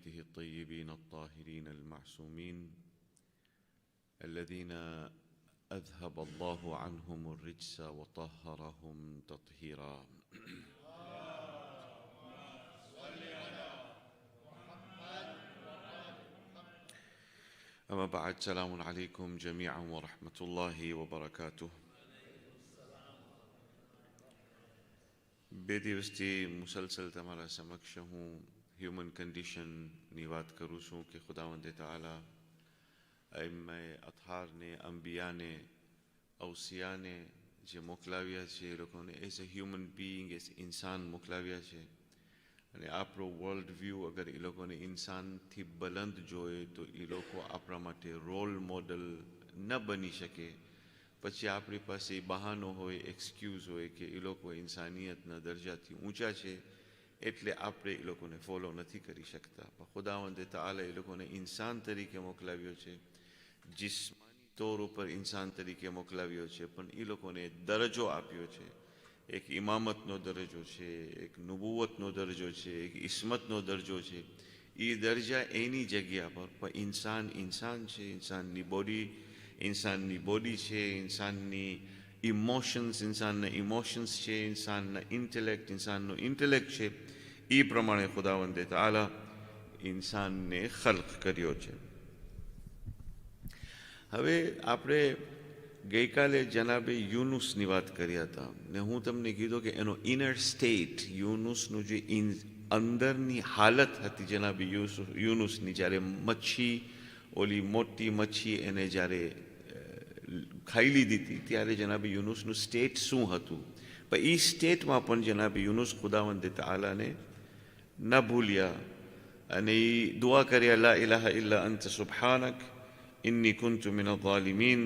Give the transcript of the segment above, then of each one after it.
بيته الطيبين الطاهرين المعصومين الذين أذهب الله عنهم الرجس وطهرهم تطهيرا. أما بعد، سلام عليكم جميعا ورحمة الله وبركاته. બે દિવસથી મુસલસલ તમારા સમક્ષ હું હ્યુમન કન્ડિશનની વાત કરું છું કે ખુદાવંદ તાલા અઇમ્મા અથહારને, અંબિયાને, ઔસિયાને જે મોકલાવ્યા છે એ લોકોને as a human being, as ઇન્સાન મોકલાવ્યા છે. અને આપણો વર્લ્ડ વ્યૂ અગર એ લોકોને ઇન્સાનથી બલંદ જોઈએ તો એ લોકો આપણા માટે રોલ મોડલ ન બની શકે. પછી આપણી પાસે બહાનો હોય, એક્સક્યુઝ હોય કે એ લોકો ઇન્સાનિયતના દરજાથી ઊંચા છે એટલે આપણે એ લોકોને ફોલો નથી કરી શકતા. પણ ખુદાવંદ તાલા એ લોકોને ઇન્સાન તરીકે મોકલાવ્યો છે, જિસ્માની તોર ઉપર ઇન્સાન તરીકે મોકલાવ્યો છે, પણ એ લોકોને દરજ્જો આપ્યો છે. એક ઇમામતનો દરજ્જો છે, એક નુબુવતનો દરજ્જો છે, એક ઇસ્મતનો દરજ્જો છે. એ દરજા એની જગ્યા પર પણ ઇન્સાન છે, ઇન્સાનની બોડી છે, ઇન્સાનની ઇન્સાનના ઇમોશન્સ છે, ઇન્સાનના ઇન્ટેલેક્ટનો ઇન્ટેલેક્ટ છે. એ પ્રમાણે ખુદાવંદ તાલા ઇન્સાનને ખલ્ક કર્યો છે. હવે આપણે ગઈકાલે જનાબે યુનુસની વાત કર્યા હતા ને હું તમને કીધું કે એનો ઇનર સ્ટેટ, યુનુસનું જે અંદરની હાલત હતી જનાબે યુનુસની, જ્યારે મચ્છી, ઓલી મોટી મચ્છી એને જ્યારે ખાઈ લીધી હતી ત્યારે જનાબે યુનુસનું સ્ટેટ શું હતું. પણ એ સ્ટેટમાં પણ જનાબે યુનુસ ખુદાવંદ તાલાને ન ભૂલ્યા અને એ દુઆ કર્યા, લા ઇલાહા ઇલ્લા અંત સુબ્હાનક ઇન્ની કુન્તુ મિનઝ ઝાલિમીન.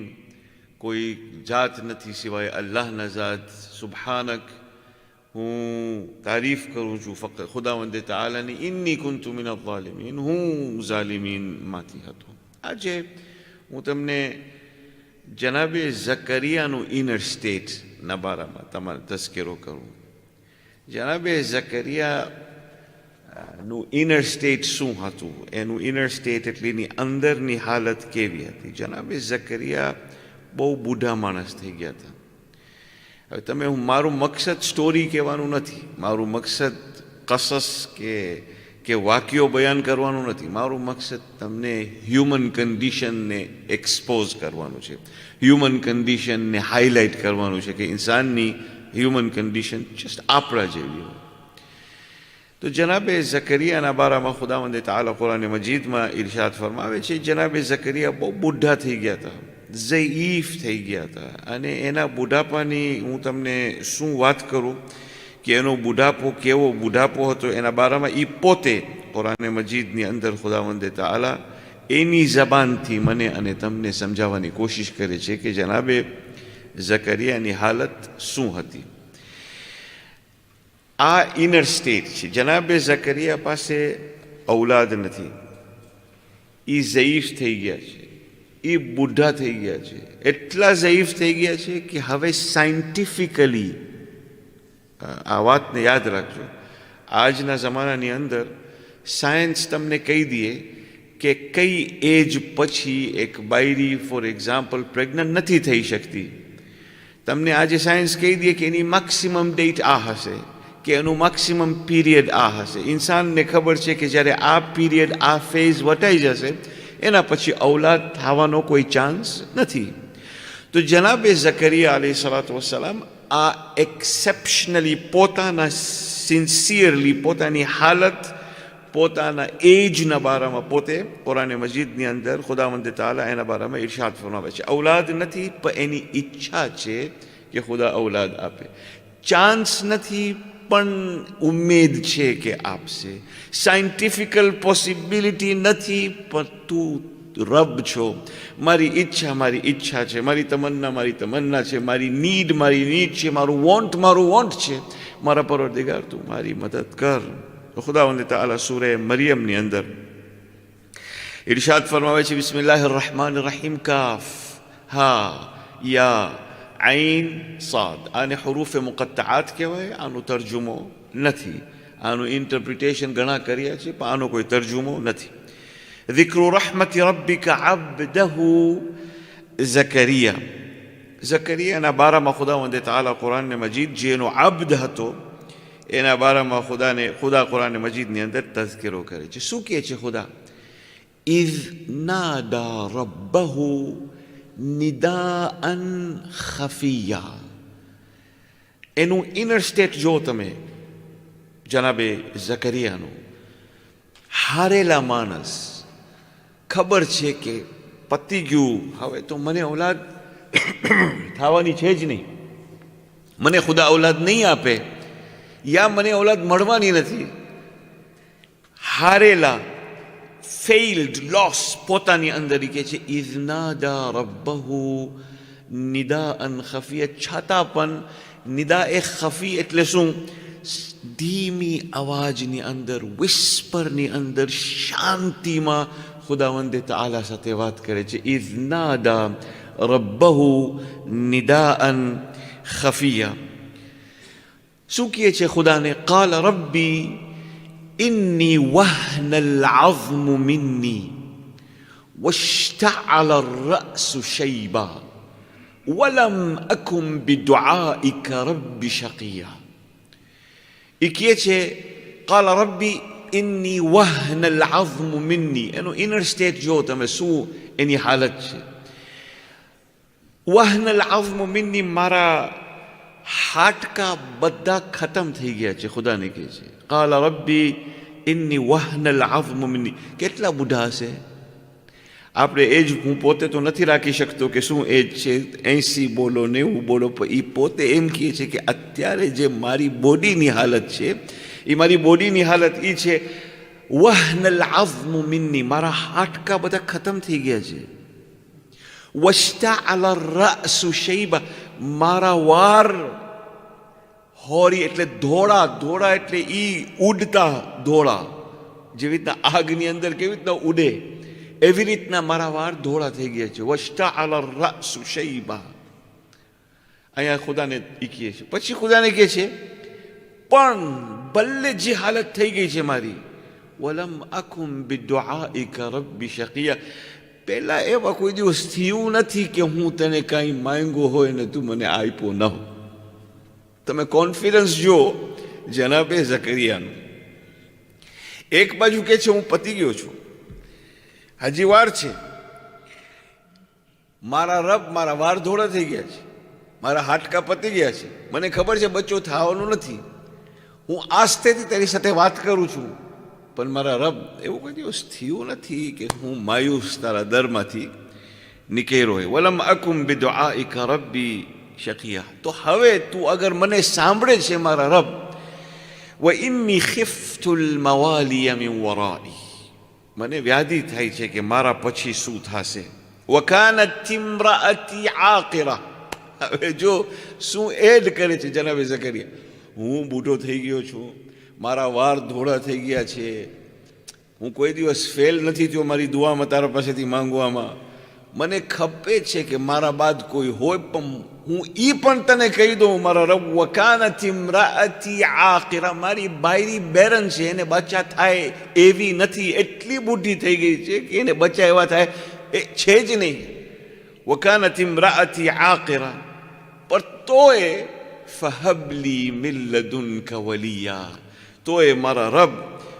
કોઈ જાત નથી સિવાય અલ્લાહના જાત, સુબ્હાનક હું તારીફ કરું છું ફક્ત ખુદાવંદ તાલાની, ઇન્ની કુન્તુ મિનઝ ઝાલિમીન હું ઝાલિમીનમાંથી હતો. આજે હું તમને જનાબે ઝકરિયાનું ઇનર સ્ટેટના બારામાં તમારો તસ્કરો કરું. જનાબે ઝકરિયાનું ઇનર સ્ટેટ શું હતું, એનું ઇનર સ્ટેટ એટલે એની અંદરની હાલત કેવી હતી. જનાબે ઝકરિયા બહુ બુઢા માણસ થઈ ગયા હતા. હવે મારું મકસદ સ્ટોરી કહેવાનું નથી, મારું મકસદ કસસ કે વાક્યો બયાન કરવાનું નથી. મારું મકસદ તમને હ્યુમન કન્ડિશનને એક્સપોઝ કરવાનું છે, હ્યુમન કન્ડિશનને હાઇલાઇટ કરવાનું છે કે ઇન્સાનની હ્યુમન કન્ડિશન જસ્ટ આપણા જેવી હોય. તો જનાબે ઝકરિયાના બારામાં ખુદાવંદ તાલા કુરાન મજીદમાં ઇરશાદ ફરમાવે છે, જનાબે ઝકરિયા બહુ બુઢા થઈ ગયા હતા, ઝઈફ થઈ ગયા હતા. અને એના બુઢાપાની હું તમને શું વાત કરું કે એનો બુઢાપો કેવો બુઢાપો હતો એના બારામાં એ પોતે કુરાન મજીદની અંદર ખુદાવંદ તાલા એની જબાનથી મને અને તમને સમજાવવાની કોશિશ કરે છે કે જનાબે ઝકરિયાની હાલત શું હતી. આ ઇનર સ્ટેટ છે. જનાબે ઝકરિયા પાસે ઔલાદ નથી, એ ઝઈફ થઈ ગયા છે, એ બુઢા થઈ ગયા છે. એટલા ઝઈફ થઈ ગયા છે કે હવે સાયન્ટિફિકલી, આ વાતને યાદ રાખજો, આજના જમાનાની અંદર સાયન્સ તમને કહી દે કે કઈ એજ પછી એક બાયરી ફોર એક્ઝામ્પલ પ્રેગ્નન્ટ નથી થઈ શકતી. તમને આજે સાયન્સ કહી દે કે એની મેક્સિમમ ડેટ આ હશે, કે એનું મેક્સિમમ પીરિયડ આ હશે. ઇન્સાનને ખબર છે કે જ્યારે આ પીરિયડ, આ ફેઝ વટાઈ જશે એના પછી ઔલાદ થવાનો કોઈ ચાન્સ નથી. તો જનાબે ઝકરિયા અલૈહિસ્સલાતુ વસ્સલામ આ એક્સેપ્શનલી પોતાના સિન્સિયરલી પોતાની હાલત, પોતાના એજના બારામાં પોતે કુરાન મજીદની અંદર ખુદાવંદ તાલા એના બારામાં ઇરશાદ ફરમાવે છે. ઔલાદ નથી પણ એની ઈચ્છા છે કે ખુદા ઔલાદ આપે. ચાન્સ નથી પણ ઉમ્મેદ છે કે આપશે. સાયન્ટિફિકલ પોસિબિલિટી નથી પણ તું રબ છો. મારી ઈચ્છા છે, મારી તમન્ના છે, મારી નીડ છે, મારું વોન્ટ છે. મારા પરવરદિગાર તું મારી મદદ કર. ખુદાવંદ તાલા સૂરે મરિયમની અંદર ઇરશાદ ફરમાવે છે, બિસ્મિલ્લાહિર રહમાનિર રહીમ, કાફ હા યા આઈન સાદ. આને હુરૂફ મુકત્તઆત કહેવાય, આનો તર્જુમો નથી. આનું ઇન્ટરપ્રિટેશન ઘણા કર્યા છે, પણ આનો કોઈ તર્જુમો નથી. ذِكْرُ رَحْمَةِ رَبِّكَ عَبْدَهُ ઝકરિયા. ઝકરિયાના બારામાં ખુદાવંદ તઆલા કુરાન મજીદ જેનો અબ્દ હતો એના બારામાં ખુદા કુરાન મજીદની અંદર તઝકિરો કરે છે. શું કહે છે ખુદા? ઇઝ નાદા રબ્બહુ નિદાઅન ખફિયા. એનું ઇનર સ્ટેટ જો તમે જનાબે ઝકરિયાનું, હારેલા માણસ, ખબર છે કે પતી ગયું, હવે તો મને ઔલાદ થવાની છે જ નહીં, મને ખુદા ઔલાદ નહીં આપે, યા મને ઔલાદ મળવાની નથી. હારેલા, ફેઇલ્ડ, લોસ પોતાની અંદર કહે છે ઇઝ નાદા રબ્બહુ નિદાઅન ખફિયા. છતાં પણ નિદા એ ખફી એટલે શું? ધીમી અવાજની અંદર, વિસ્પરની અંદર, શાંતિમાં ખુદાવંદ તઆલા સાથે વાત કરે છે. ઇઝ નાદા રબ્બહુ નિદાઅન ખફિયા. શું કહે છે ખુદાને? કાલ રબ્બી ઇન્ની વહન العظم مني واشتعل الرأس شيبا ولم أكن بدعائك رب شقيا. એ કહે છે કાલ રબ્બી ઇન્ની વહન العظم مني. એનો ઇનર સ્ટેટ જો તમે, શું એની હાલત છે? વહન العظم مني, મારા હાડકા બધા ખતમ થઈ ગયા છે. ખુદાને કહે છે કાલ રબ્બી ઇન્ની વહન العظم مني. કેટલા બુઢા હશે? આપણે એજ હું પોતે તો નથી રાખી શકતો કે શું એજ છે, 80 બોલો 90 બોલો, પણ એ પોતે એમ કહે છે કે અત્યારે જે મારી બોડીની હાલત છે, એ મારી બોડીની હાલત એ છે વહન العظم مني, મારા હાડકા બધા ખતમ થઈ ગયા છે. واشتعل الرأس شيبا, મારા વાર હોરી એટલે ધોળા, ધોળા એટલે ઈ ઉડતા ધોળા, જેવી રીતના આગની અંદર કેવી રીતના ઉડે એવી રીતના મારા વાર ધોળા થઈ ગયા છે. વષ્ટાઅલ રઅસુ શૈબા. અહીંયા ખુદાને એ કહે છે. પછી ખુદાને કહે છે પણ ભલે જે હાલત થઈ ગઈ છે મારી, વલમ અકુમ બિદુઆઇકા રબ્બી શકિયા, પહેલાં એવા કોઈ દિવસ થયું નથી કે હું તને કાંઈ માંગ્યો હોય ને તું મને આપ્યો ન હોય. તમે કોન્ફિડન્સ જો જનાબે ઝકરિયાનું. એક બાજુ કહે છે હું પતી ગયો છું, હજી વાર છે, મારા રબ મારા વાર ધોળા થઈ ગયા છે, મારા હાડકા પતી ગયા છે, મને ખબર છે બચ્ચો થવાનું નથી, હું આસ્તેથી તારી સાથે વાત કરું છું, પણ મારા રબ એવું કોઈ દિવસ થયું નથી કે હું માયુસ તારા દરમાંથી નીકળ્યો હોય. વલમ અકુમ બિદુઆઇકા રબ્બી શકિયા. તો હવે તું અગર મને સાંભળે છે મારા રબ, વ ઇન્ની ખિફ્તુ અલ-મવાલિય મિન વરાઈ, મને વ્યાધિ થાય છે કે મારા પછી શું થશે. વકાનત ઇમ્રાઅતી આકિરા. હવે જો શું એડ કરે છે જનાબે ઝકરિયા, હું બૂઢો થઈ ગયો છું, મારા વાર ધોળા થઈ ગયા છે, હું કોઈ દિવસ ફેલ નથી થયો મારી દુઆમાં તારા પાસેથી માંગવામાં, મને ખપે છે કે મારા બાદ કોઈ હોય, પણ હું ઈ પણ તને કહી દઉં મારા રબ, વકાનત ઇમ્રાઅતી આકિરા, મારી બાયરી બેરન છે, એને બચ્ચા થાય એવી નથી, એટલી બુઢી થઈ ગઈ છે કે એને બચ્ચા એવા થાય એ છે જ નહીં. વકાનત ઇમ્રાઅતી આકિરા, પણ તોય ફહબલી મિન લદુનકા વલિયા, તોય મારા રબ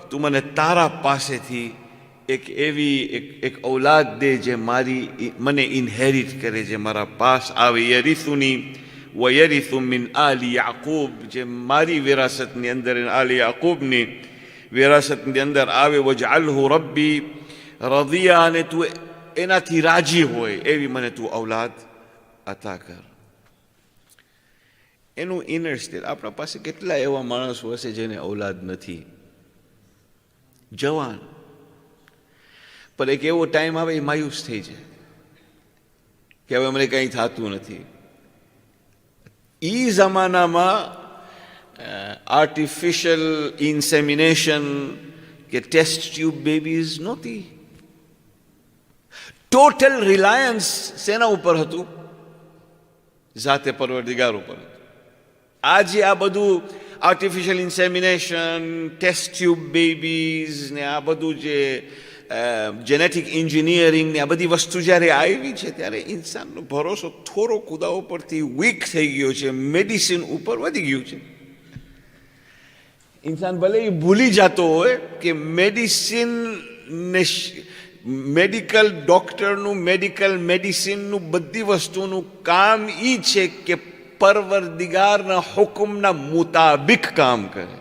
તું મને તારા પાસેથી એક એવી એક ઔલાદ દે જે મને ઇનહેરિટ કરે, જે મારા પાસ આવે. યરિસુની વ યરિસુ મિન આલી યાકૂબ, જે મારી વિરાસતની અંદર આલી યાકૂબની વિરાસતની અંદર આવે. વજઅલહુ રબ્બી રદિયા, અને તું એનાથી રાજી હોય એવી મને તું ઔલાદ અતા કર. એનું ઇનર સ્ટેટ. આપણા પાસે કેટલા એવા માણસો હશે જેને ઔલાદ નથી, જવાન, પણ એક એવો ટાઈમ આવે એ માયુસ થઈ જાય કે હવે મને કંઈ થતું નથી. એ જમાનામાં આર્ટિફિશિયલ ઇન્સેમિનેશન કે ટેસ્ટ ટ્યુબ બેબીઝ નહોતી. ટોટલ રિલાયન્સ શેના ઉપર હતું? ઝાતે પરવરદિગાર ઉપર. આજે આ બધું artificial insemination, test tube babies ને આ બધું જે જેનેટિક એન્જિનિયરિંગ ને આ બધી વસ્તુ જ્યારે આવી છે ત્યારે ઇન્સાનનો ભરોસો થોડો ખુદા ઉપરથી વીક થઈ ગયો છે, મેડિસિન ઉપર વધી ગયું છે. ઇન્સાન ભલે એ ભૂલી જતો હોય કે મેડિસિન ને મેડિકલ ડૉક્ટરનું, મેડિકલ મેડિસિનનું બધી વસ્તુનું કામ એ છે કે પરવરદિગારના હુકમના મુતાબિક કામ કરે.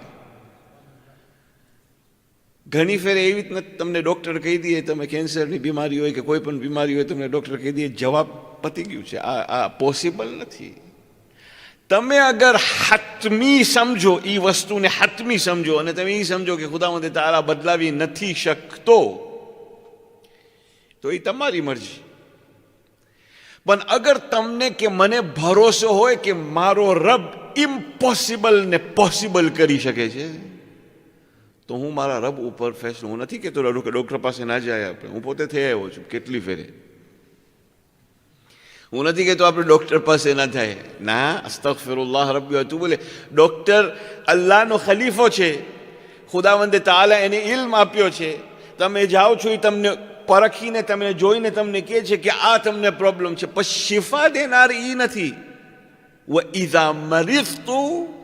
ઘણી ફેર એવી રીતના તમને ડૉક્ટર કહી દે, તમે કેન્સરની બીમારી હોય કે કોઈ પણ બીમારી હોય, તમને ડૉક્ટર કહી દે જવાબ પતી ગયું છે, આ પોસિબલ નથી. તમે અગર હતમી સમજો એ વસ્તુને, હતમી સમજો અને તમે એ સમજો કે ખુદાવંદ તારા બદલાવી નથી શકતો, તો એ તમારી મરજી. પણ અગર તમને કે મને ભરોસો હોય કે મારો રબ ઇમ્પોસિબલ ને પોસિબલ કરી શકે છે, તો હું મારા રબ ઉપર ફેસલો. હું નથી કહેતો ડૉક્ટર પાસે ના જાય આપણે, હું પોતે થઈ આવ્યો છું કેટલી ફેરે. હું નથી કહેતો આપણે ડૉક્ટર પાસે ના જાય, ના, અસ્તગફિરુલ્લાહ રબ્બી હતું બોલે. ડૉક્ટર અલ્લાહનો ખલીફો છે, ખુદાવંદે તાઆલા એને ઇલ્મ આપ્યો છે. તમે જાઓ છો એ તમને પરખીને, તમને જોઈને તમને કહે છે કે આ તમને પ્રોબ્લેમ છે, પણ શિફા દેનાર એ નથી. વ ઇઝા મરીઝતુ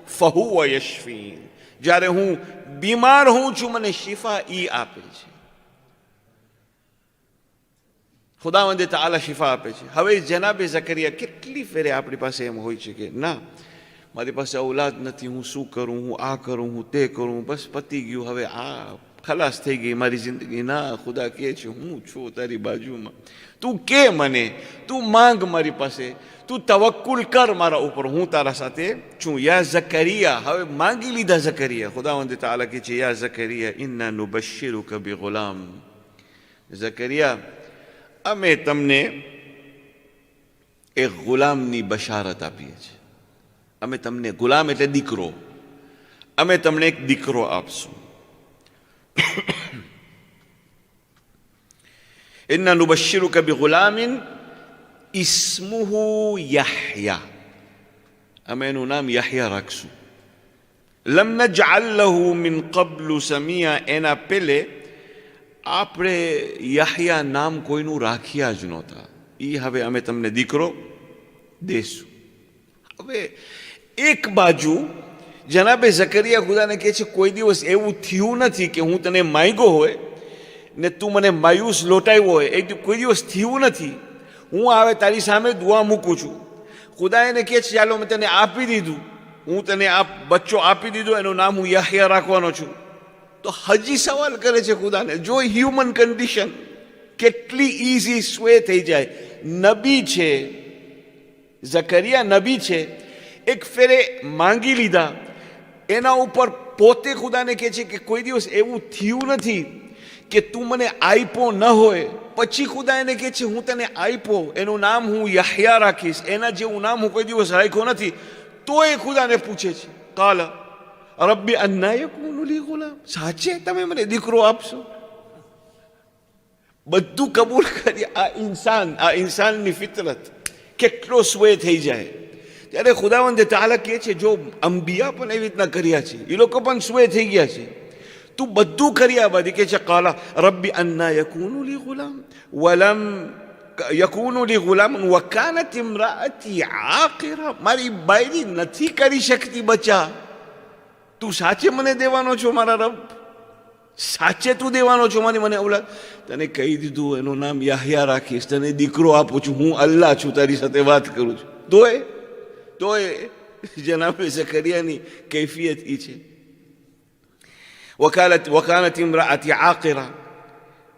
ફહુવ યશફીન, જ્યારે હું બીમાર હું છું મને શિફા એ આપે છે. ખુદાવંદે તાઆલા શિફા આપે છે. હવે જનાબે ઝકરિયા કેટલી ફેરે આપણી પાસે એમ હોય છે કે ના, મારી પાસે ઔલાદ નથી, હું શું કરું, હું આ કરું, હું તે કરું, બસ પતી ગયું, હવે આ ખલાસ થઈ ગઈ મારી જિંદગી. ના, ખુદા કહે છે હું છું તારી બાજુમાં, તું કે મને, તું માંગ મારી પાસે, તું તવક્કુલ કર મારા ઉપર, હું તારા સાથે છું. યા ઝકરિયા, હવે માંગી લીધા ઝકરિયા. ખુદાવંદ તાઆલા કહે છે યા ઝકરિયા ઇન્ના નુબશ્શિરુકા બિગુલામ. ઝકરિયા, અમે તમને એક ગુલામની બશારત આપીએ છીએ. અમે તમને, ગુલામ એટલે દીકરો, અમે તમને એક દીકરો આપશું. ઇન્ના નુબશ્શિરુકા બિગુલામિન ઇસ્મુહુ યહ્યા, અમે એનું નામ યહ્યા રાખશું. લમ નજઅલ લહુ મિન કબલુ સમિયા, એના પહેલે આપણે યહ્યા નામ કોઈનું રાખ્યા જ નહોતા. એ હવે અમે તમને દીકરો દેશું. હવે એક બાજુ જનાબે ઝકરિયા ખુદાને કહે છે કોઈ દિવસ એવું થયું નથી કે હું તને માંગ્યો હોય ને તું મને માયુસ લોટાવ્યો હોય, એ કોઈ દિવસ થયું નથી. હું હવે તારી સામે દુઆ મૂકું છું. ખુદા એને કહે છે ચાલો મેં તને આપી દીધું, હું તને આ બચ્ચો આપી દીધો, એનું નામ હું યહ્યા રાખવાનો છું. તો હજી સવાલ કરે છે ખુદાને. જો હ્યુમન કન્ડિશન કેટલી ઇઝી સ્વે થઈ જાય. નબી છે, ઝકરિયા નબી છે, એક ફેરે માંગી લીધા, એના ઉપર પોતે ખુદાને કહે છે કે કોઈ દિવસ એવું થયું નથી કે તું મને આપ્યો ન હોય. પછી ખુદા એને કહે છે હું તને આપ્યો, એનું નામ હું યહ્યા રાખીશ, એના જેવું નામ હું કોઈ દિવસ રાખ્યો નથી. તો એ ખુદાને પૂછે છે કાલ રબ્બી અન્ના યકૂનુ લી ગુલામ, સાચે તમે મને દીકરો આપશો? બધું કબૂલ કરી. આ ઇન્સાનની ફિતરત કેટલો સ્વે થઈ જાય. ત્યારે ખુદાવંદ તાઆલા કહે છે જો અંબિયા પણ એવી રીતના કર્યા છે, એ લોકો પણ સ્વે થઈ ગયા છે. તું બધું કર્યા બાદ કે છે કાલા રબ્બી અન્ના યકૂનુ લી ગુલામ વલમ યકૂનુ લી ગુલામ વકાનત ઇમ્રાઅતી આકિરા, મારી બાયરી નથી કરી શકતી બચ્ચા, તું સાચે મને દેવાનો છો મારા રબ? સાચે તું દેવાનો છો મને ઔલાદ? તને કહી દીધું એનું નામ યહ્યા રાખીશ, તને દીકરો આપું છું, હું અલ્લાહ છું, તારી સાથે વાત કરું છું. તોય જનાબે ઝકરિયાની કૈફિયત એ છે. વકાનત ઇમ્રાઅતી આકિરા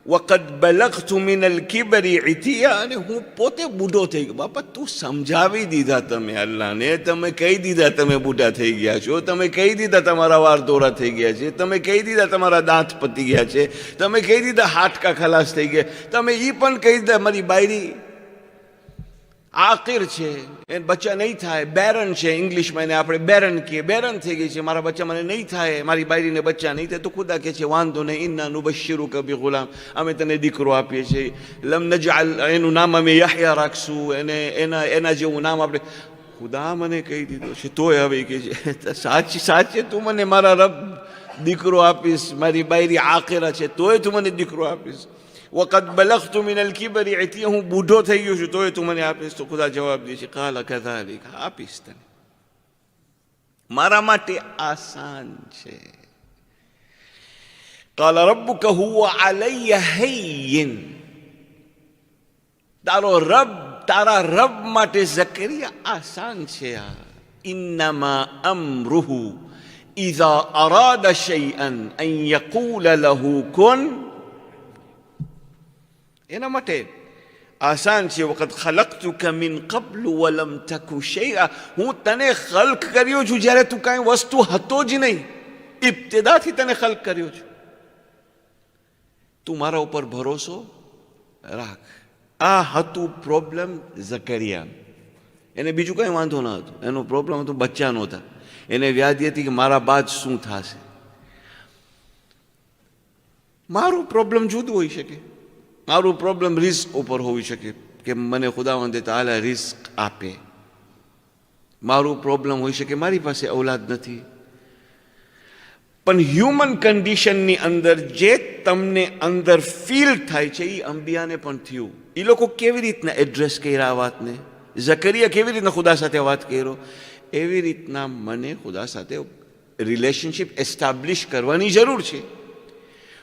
વકદ બલગતુ મિન અલ-કિબરી ઇતિયા, અને હું પોતે બુઢો થઈ ગયો. બાપા તું સમજાવી દીધા તમે અલ્લાહને, તમે કહી દીધા તમે બુઢા થઈ ગયા છો, તમે કહી દીધા તમારા વાર દોરા થઈ ગયા છે, તમે કહી દીધા તમારા દાંત પતી ગયા છે, તમે કહી દીધા હાડકા ખલાસ થઈ ગયા, તમે એ પણ કહી દીધા મારી બાયરી આકિર છે, એ બચ્ચા નહીં થાય, બેરન છે, ઇંગ્લિશમાં એને આપણે બેરન કહીએ, બેરન થઈ ગઈ છે, મારા બચ્ચા મને નહીં થાય, મારી બાયરીને બચ્ચા નહીં થાય. તો ખુદા કહે છે વાંધો નહીં, ઇન્ના નુબશ્શિરુકા બિગુલામ, અમે તને દીકરો આપીએ છીએ. લમ નજઅલ, એનું નામ અમે યહ્યા રાખશું, એના જેવું નામ આપણે. ખુદા મને કહી દીધો છે, તોય હવે કે છે સાચે તું મને મારા રબ દીકરો આપીશ, મારી બાયરી આખેરા છે તોય તું મને દીકરો આપીશ. વકત બલગતુ મિનલ કિબરી ઇતિય, હું બૂઢો થઈ ગયો છું તોય તું મને આપીશ. તો ખુદા જવાબ દે છે કાલા કઝાલિક, આપીશ તને, મારા માટે આસાન છે. قال ربك هو علي هين, તારા રબ માટે ઝકરિયા આસાન છે. ઇન્નમા અમરુહુ ઇઝા અરાદા શૈઅન અન યકૂલ લહુ કુન, એના માટે આસાન છે. વખત ખલકતુકા મિન કબલ વલમ તકુ શૈઅ, હું તને ખલ્ક કર્યો છું જ્યારે તું કાંઈ વસ્તુ હતો જ નહીં, ઇબ્તિદાથી તને ખલ્ક કર્યો છું. તું મારા ઉપર ભરોસો રાખ. આ હતું પ્રોબ્લેમ ઝકરિયા. એને બીજું કંઈ વાંધો ન હતો, એનો પ્રોબ્લેમ હતો બચ્ચા નહોતા. એને વ્યાધિ હતી કે મારા બાદ શું થશે. મારું પ્રોબ્લેમ જુદું હોઈ શકે, મારું પ્રોબ્લેમ રિસ્ક ઉપર હોઈ શકે કે મને ખુદાવંદે તાઆલા રિસ્ક આપે. મારું પ્રોબ્લેમ હોઈ શકે મારી પાસે ઔલાદ નથી. પણ હ્યુમન કન્ડિશનની અંદર જે તમને અંદર ફીલ થાય છે એ અંબિયાને પણ થયું. એ લોકો કેવી રીતના એડ્રેસ કર્યા આ વાતને, ઝકરિયા કેવી રીતના ખુદા સાથે વાત કર્યો, એવી રીતના મને ખુદા સાથે રિલેશનશિપ એસ્ટાબ્લિશ કરવાની જરૂર છે.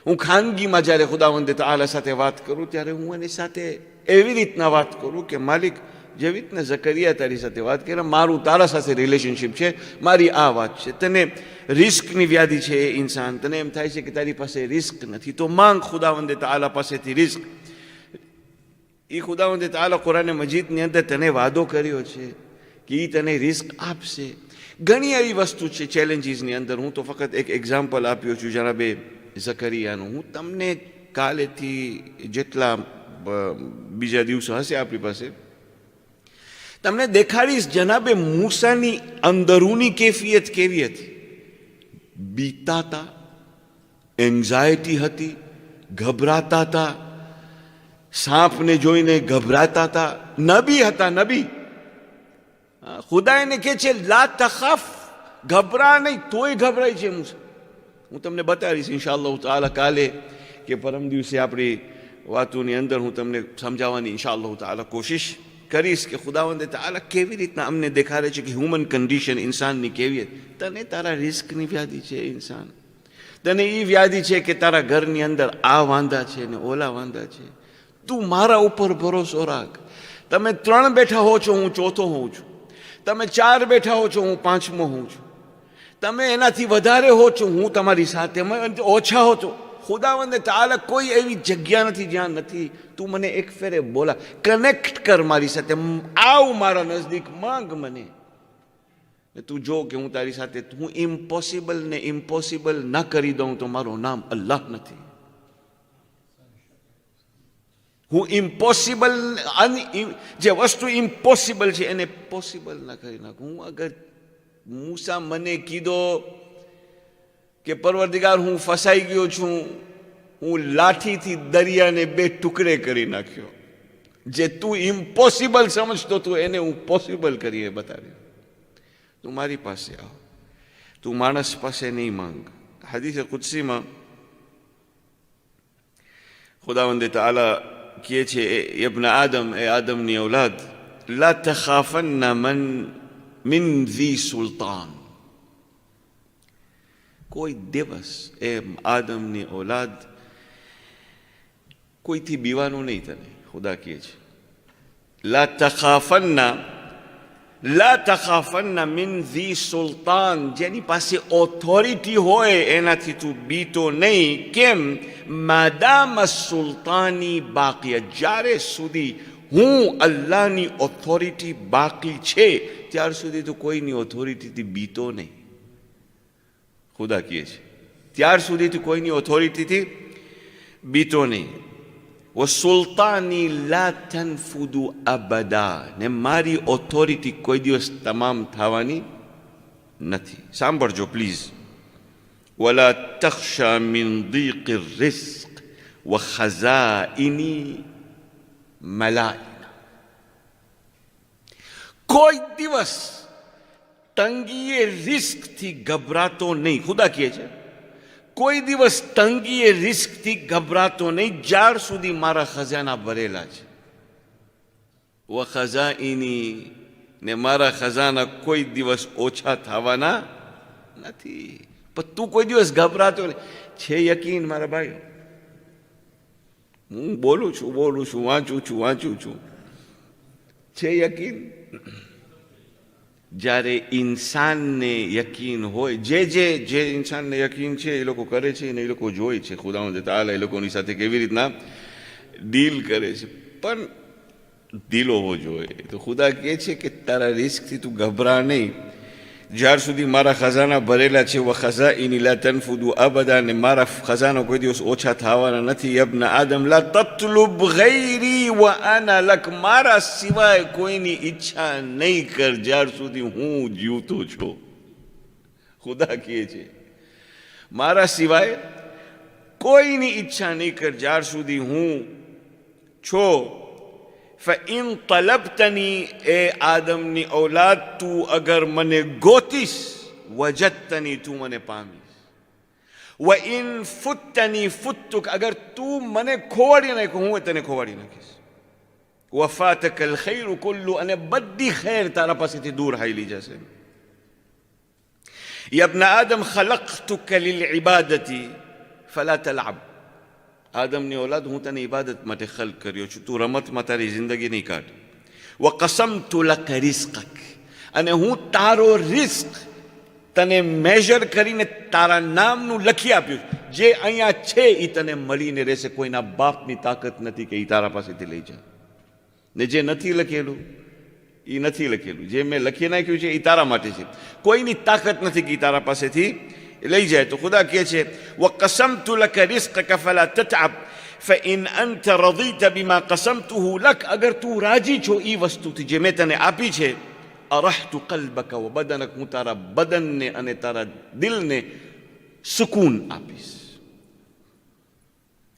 હું ખાનગીમાં જ્યારે ખુદાવંદ તાઆલા સાથે વાત કરું ત્યારે હું એની સાથે એવી રીતના વાત કરું કે માલિક, જેવી રીતના ઝકરિયા તારી સાથે વાત કરે, મારું તારા સાથે રિલેશનશિપ છે, મારી આ વાત છે. તને રિસ્કની વ્યાધિ છે એ ઇન્સાન, તને એમ થાય છે કે તારી પાસે રિસ્ક નથી, તો માંગ ખુદાવંદ તાઆલા પાસેથી રિસ્ક. એ ખુદાવંદ તાઆલા કુરાન મજીદની અંદર તને વાદો કર્યો છે કે એ તને રિસ્ક આપશે. ઘણી એવી વસ્તુ છે ચેલેન્જીસની અંદર. હું તો ફક્ત એક એક્ઝામ્પલ આપ્યો છું જનાબે ઝકરિયાનું. હું તમને કાલેથી જેટલા બીજા દિવસો હશે આપણી પાસે તમને દેખાડીશ જનાબે મૂસાની અંદરૂની કેફિયત કેવી હતી. બીતા હતા, એન્ઝાયટી હતી, ગભરાતા હતા, સાપને જોઈને ગભરાતા હતા. નબી હતા, નબી. ખુદા એને કહે છે લા તખાફ, ગભરા નહીં, તોય ગભરાય છે મૂસા. હું તમને બતાવીશ ઇન્શાઅલ્લાહ તાઆલા કાલે કે પરમ દિવસે આપણી વાતોની અંદર હું તમને સમજાવવાની ઇન્શાઅલ્લાહ તાઆલા કોશિશ કરીશ કે ખુદાવંદ તાઆલા કેવી રીતના અમને દેખાડે છે કે હ્યુમન કન્ડિશન ઇન્સાનની કેવી. તને તારા રિસ્કની વ્યાધિ છે ઇન્સાન, તને એ વ્યાધિ છે કે તારા ઘરની અંદર આ વાંધા છે ને ઓલા વાંધા છે. તું મારા ઉપર ભરોસો રાખ. તમે 3 બેઠા હો છો, હું ચોથો હોઉં છું. તમે 4 બેઠા હો છો, હું 5મો હોઉં છું. તમે એનાથી વધારે હો છો, હું તમારી સાથે. ઓછા હો છો, ખુદાવંદ તાઆલા કોઈ એવી જગ્યા નથી જ્યાં નથી. તું મને એક ફેરે બોલા, કનેક્ટ કર મારી સાથે, આવ મારા નજદીક, માંગ મને. તું જો કે હું તારી સાથે, હું ઇમ્પોસિબલ ને ઇમ્પોસિબલ ન કરી દઉં તો મારું નામ અલ્લાહ નથી. હું ઇમ્પોસિબલ, જે વસ્તુ ઇમ્પોસિબલ છે એને પોસિબલ ના કરી નાખું. હું અગર મૂસા મને કીધો કે પરવરદિગાર હું ફસાઈ ગયો છું, હું લાઠીથી દરિયાને 2 ટુકડે કરી નાખ્યો. જે તું ઇમ્પોસિબલ સમજતો તું એને હું પોસિબલ કરીને બતાવ્યો. તું મારી પાસે આવ, તું માણસ પાસે નહીં માંગ. હદીસ કુદસીમાં ખુદાવંદ તાઆલા કહે છે ઇબ્ન આદમ, એ આદમની ઔલાદ, લા તખાફન્ના મિન ઝી સુલતાન. કોઈ દિવસ એ આદમની ઔલાદ કોઈથી બીવાનું નહીં તને. ખુદા કહે છે લા તખાફન્ના મિન ઝી સુલતાન, જેની પાસે ઓથોરિટી હોય એનાથી તું બીતો નહીં. કેમ? માદામ સુલતાની બાકી, જ્યારે સુધી હું અલ્લાહની ઓથોરિટી બાકી છે ત્યાર સુધી તું કોઈની ઓથોરિટીથી બીતો નહીં. ખુદા કહે છે ત્યાર સુધી તું કોઈની ઓથોરિટીથી બીતો નહીં. વ સુલતાની લા તનફુદુ અબદા, ને મારી ઓથોરિટી કોઈ દિવસ તમામ થવાની નથી. સાંભળજો પ્લીઝ. વલા તખ્શા મિન દીક રિસ્ક વ ખઝાઇની મલાઇના, કોઈ દિવસ તંગીએ રિસ્કથી ગભરાતો નહીં. ખુદા કહે છે કોઈ દિવસ તંગીએ રિસ્કથી ગભરાતો નહીં જ્યાર સુધી મારા ખજાના ભરેલા છે. વ ખઝાઈની, ને મારા ખજાના કોઈ દિવસ ઓછા થવાના નથી. પણ તું કોઈ દિવસ ગભરાતો નહીં. છે યકીન મારા ભાઈ, હું બોલું છું, વાંચું છું, છે યકીન? જ્યારે ઇન્સાનને યકીન હોય, જે ઇન્સાનને યકીન છે એ લોકો કરે છે ને એ લોકો જોઈ છે ખુદાવંદ તઆલા એ લોકોની સાથે કેવી રીતના ડીલ કરે છે. પણ દિલ હોવો જોઈએ. તો ખુદા કહે છે કે તારા રિસ્કથી તું ગભરા નહીં જ્યાર સુધી મારા ખજાના ભરેલા છે. વ ખઝાઈની લા તનફુદુ અબદા, ને મારા ખજાનો કોઈ દિવસ ઓછા થવાના નથી. યબ્ન આદમ લા તતલુબ ગૈરી વ આના લક, મારા સિવાય કોઈની ઈચ્છા નહીં કર જ્યાર સુધી હું જીવતો છું. ખુદા કહે છે મારા સિવાય કોઈની ઈચ્છા નહીં કર જ્યાર સુધી હું છો. ફઇન તલબતની, એ આદમની ઔલાદ, તું અગર મને ગોતીશ, વજદતની, તું મને પામીશ. વ ઇન ફુત્તની ફુત્તુક, અગર તું મને ખોવાડી નાખ, હું તને ખોવાડી નાખીશ. વફાતક અલખૈરુ કુલ્લુ, અને બધી ખૈર તારા પાસેથી દૂર હાલી જશે. યબ્ન આદમ ખલકતુક લિલઇબાદતી ફલા તલઅબ, આદમની ઔલાદ, હું તને ઇબાદત માટે ખલ્ક કર્યો છું, તું રમતમાં તારી જિંદગી નહીં કાઢ. વ કસમતુ લક રિઝ્કક, અને હું તારો રિસ્ક તને મેજર કરીને તારા નામનું લખી આપ્યું. જે અહીંયા છે એ તને મળીને રહેશે. કોઈના બાપની તાકાત નથી કે એ તારા પાસેથી લઈ જાય. ને જે નથી લખેલું એ નથી લખેલું. જે મેં લખી નાખ્યું છે એ તારા માટે છે. કોઈની તાકાત નથી કે એ તારા પાસેથી લઈ જાય. તો ખુદા કહે છે વકસમતુ લક રિઝ્કક ફલા તતઅબ ફઇન અંત રદીત બિમા કસમતુહુ લક, અગર તું રાજી છો એ વસ્તુથી જે મેં તને આપી છે. અરહતુ કલ્બક વ બદનક, હું તારા બદનને અને તારા દિલને સુકૂન આપીશ.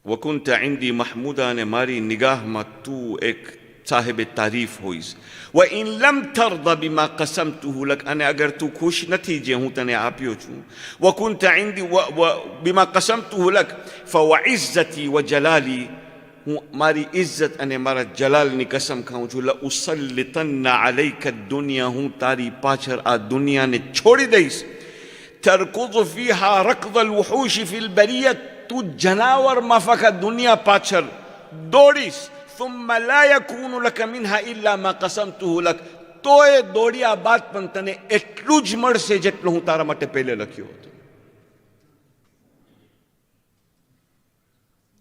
વકુંત ઇન્દી મહમૂદા, અને મારી નિગાહમાં તું એક સાહેબે તારીફ હોઈશ. વ ઇન લમ તરદ બિમા કસમતુહુ લક, અને અગર તું ખુશ નથી જે હું તને આપ્યો છું. વકુંત ઇન્દી બિમા કસમતુહુ લક ફવઇઝ્ઝતી વ જલાલી, હું મારી ઇજ્જત અને મારા જલાલની કસમ ખાઉં છું. લઉસલ્લિતન્ના અલૈકા દુનિયા, હું તારી પાછળ આ દુનિયાને છોડી દઈશ. તરકુદ ફીહા રકદ અલવુહૂશ ફિલ બરિયત, તું જનાવર માફક દુનિયા પાછળ દોડીશ. ثم لا يكون لك منها إلا ما قسمته لك, તો એ દોડ્યા બાદ પણ તને એટલું જ મળશે જેટલું હું તારા માટે પહેલે લખ્યું હતું.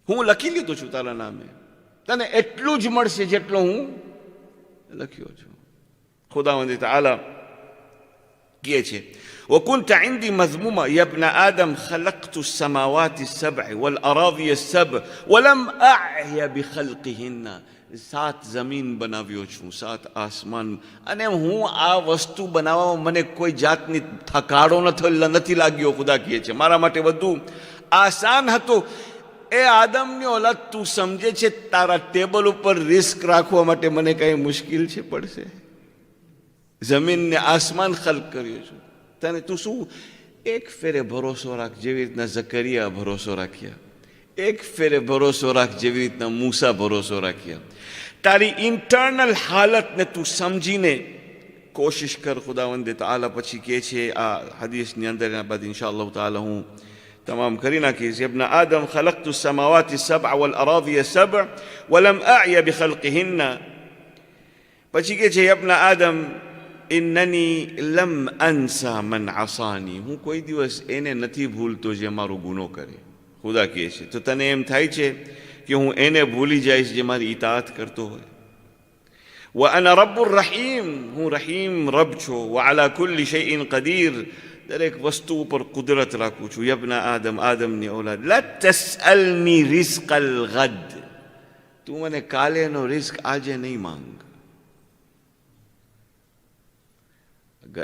હું લખી લીધું છું તારા નામે, તને એટલું જ મળશે જેટલો હું લખ્યો છું. ખુદાવંદ તઆલા કહે છે وكنت عندي مذموما يا ابن آدم خلقت السماوات السبع والأراضي السبع ولم أعي بخلقهن, 7 જમીન બનાવ્યો છું, 7 આસમાન, અને હું આ વસ્તુ બનાવવામાં મને કોઈ જાતની થકાડો નથી લાગ્યો. ખુદા કહે છે મારા માટે બધું આસાન હતું. એ આદમની ઔલાદ, તું સમજે છે તારા ટેબલ ઉપર રિસ્ક રાખવા માટે મને કઈ મુશ્કેલ છે પડશે? જમીનને આસમાન ખલ્ક કર્યો છું તને, તું શું એક ફેરે ભરોસો રાખ જેવી રીતના ઝકરિયા ભરોસો રાખ્યા. એક ફેરે ભરોસો રાખ જેવી રીતના મૂસા ભરોસો રાખ્યા. તારી ઇન્ટરનલ હાલતને તું સમજીને કોશિશ કર. ખુદાવંદ તઆલા પછી કહે છે આ હદીસની અંદર, એના બાદ ઇન્શાઅલ્લાહ તઆલા હું તમામ કરી નાખીશ. ابن آدم خلقت السماوات السبع والأراضي السبع ولم أعي بخلقهن. પછી કહે છે ابن آدم إنني لم أنسى من عصاني, હું કોઈ દિવસ એને નથી ભૂલતો જે મારો ગુનો કરે. ખુદા કહે છે તો તને એમ થાય છે કે હું એને ભૂલી જઈશ જે મારી ઇતાઅત કરતો હોય. وأنا رب الرحيم, હું રહીમ રબ છું. وعلى كل شيء قدير, દરેક વસ્તુ ઉપર કુદરત રાખું છું. યબ્ન આદમ, આદમની ઔલાદ, લા તસઅલની રિઝ્ક અલગદ, તું મને કાલેનો રિસ્ક આજે નહીં માંગ.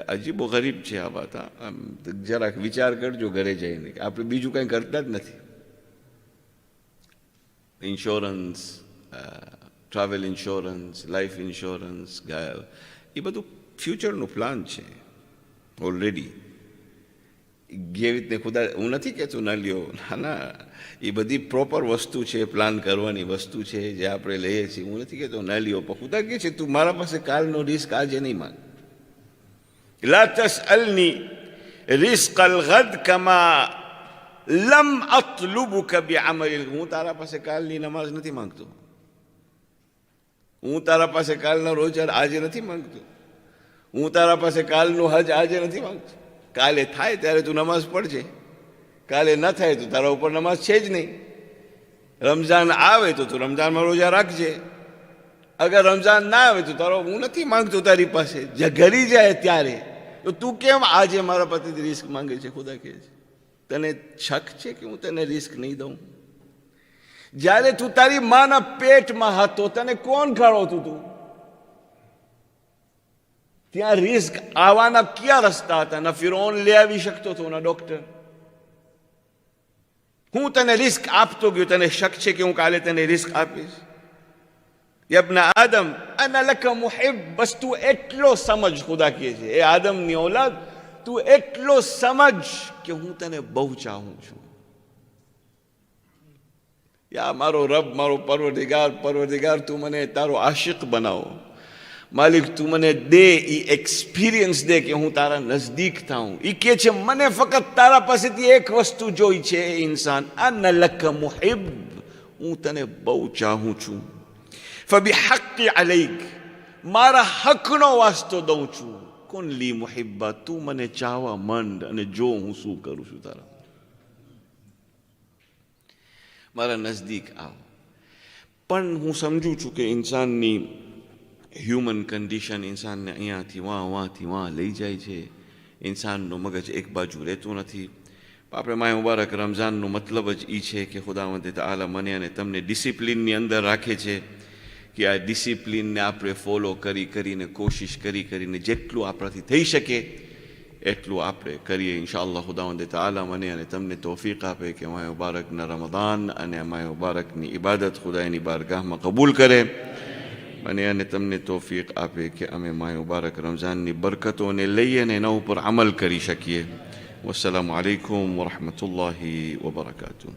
અજીબો ગરીબ છે આ વાત. જરાક વિચાર કરજો ઘરે જઈને, આપણે બીજું કંઈ કરતા જ નથી. Insurance, travel insurance, life insurance, એ બધું ફ્યુચરનું પ્લાન છે ઓલરેડી. જે રીતને ખુદા, હું નથી કહેતો ના લ્યો, ના ના, એ બધી પ્રોપર વસ્તુ છે, પ્લાન કરવાની વસ્તુ છે જે આપણે લઈએ છીએ. હું નથી કહેતો ના લ્યો, પણ ખુદા કહે છે તું મારા પાસે કાલનો રિસ્ક આજે નહીં માંગ. લા તસઅલની રિસ્ક અલ-ગદ કમા લમ અતલુબુકા બિઅમલ. હું તારા પાસે કાલની નમાઝ નથી માંગતો, હું તારા પાસે કાલના રોજા આજે નથી માંગતો, હું તારા પાસે કાલનું હજ આજે નથી માંગતો. કાલે થાય ત્યારે તું નમાઝ પડજે, કાલે ન થાય તો તારા ઉપર નમાઝ છે જ નહીં. રમઝાન આવે તો તું રમઝાનમાં રોજા રાખજે, અગર રમઝાન ના આવે તો તારો, હું નથી માંગતો તારી પાસે, જે ઘરી જાય ત્યારે તો તું કેમ આજે મારા પતિથી રિસ્ક માંગે છે? ખુદા કહે છે તને શક છે કે હું તને રિસ્ક નહીં દઉં? જ્યારે તું તારી માના પેટમાં હતો તને કોણ ખવડાવતું તું? ત્યાં રિસ્ક આવવાના ક્યાં રસ્તા હતા? ના ફિરૌન લઈ આવી શકતો હતો, ના ડોક્ટર. હું તને રિસ્ક આપતો ગયો, તને શક છે કે હું કાલે તને રિસ્ક આપીશ? યબ્ના આદમ અના લકા મુહિબ. બસ તું એટલો સમજ, ખુદા કહે છે એ આદમની ઔલાદ, તું એટલો સમજ કે હું તને બહુ ચાહું છું. યા મારો રબ, મારો પરવરદિગાર, તું મને તારો આશિક બનાવો. માલિક તું મને દે એ એક્સપિરિયન્સ દે કે હું તારા નજદીક થાઉં. એ કહે છે મને ફક્ત તારા પાસેથી એક વસ્તુ જોઈ છે ઇન્સાન, અના લકા મુહિબ, હું તને બહુ ચાહું છું. ફબિહક્કી અલૈક, મારા હકનો વાસ્તો દઉં છું. કુન લી મુહિબ્બા, તું મને ચાહવા માંડ અને જો હું શું કરું છું તારા, મારા નજદીક આવ. પણ હું સમજું છું કે ઇન્સાનની હ્યુમન કન્ડિશન ઇન્સાનને અહીંયાથી વાંથી લઈ જાય છે. ઇન્સાનનું મગજ એક બાજુ રહેતું નથી. આપણે માય મુબારક રમઝાનનો મતલબ જ એ છે કે ખુદાવંદ તઆલા મને અને તમને ડિસિપ્લિનની અંદર રાખે છે કે આ ડિસિપ્લિનને આપણે ફોલો કરીને કોશિશ કરીને જેટલું આપણાથી થઈ શકે એટલું આપણે કરીએ. ઇન્શાઅલ્લાહ ખુદાવંદ તઆલા મને અને તમને તૌફીક આપે કે માય મુબારકના રમઝાન અને માય મુબારકની ઇબાદત ખુદાની બારગાહમાં કબૂલ કરે. મને અને તમને તૌફીક આપે કે અમે માય મુબારક રમઝાનની બરકતોને લઈએ અને એના ઉપર અમલ કરી શકીએ. વસ્સલામુ અલૈકુમ વરહમતુલ્લાહિ વબરકાતુહ.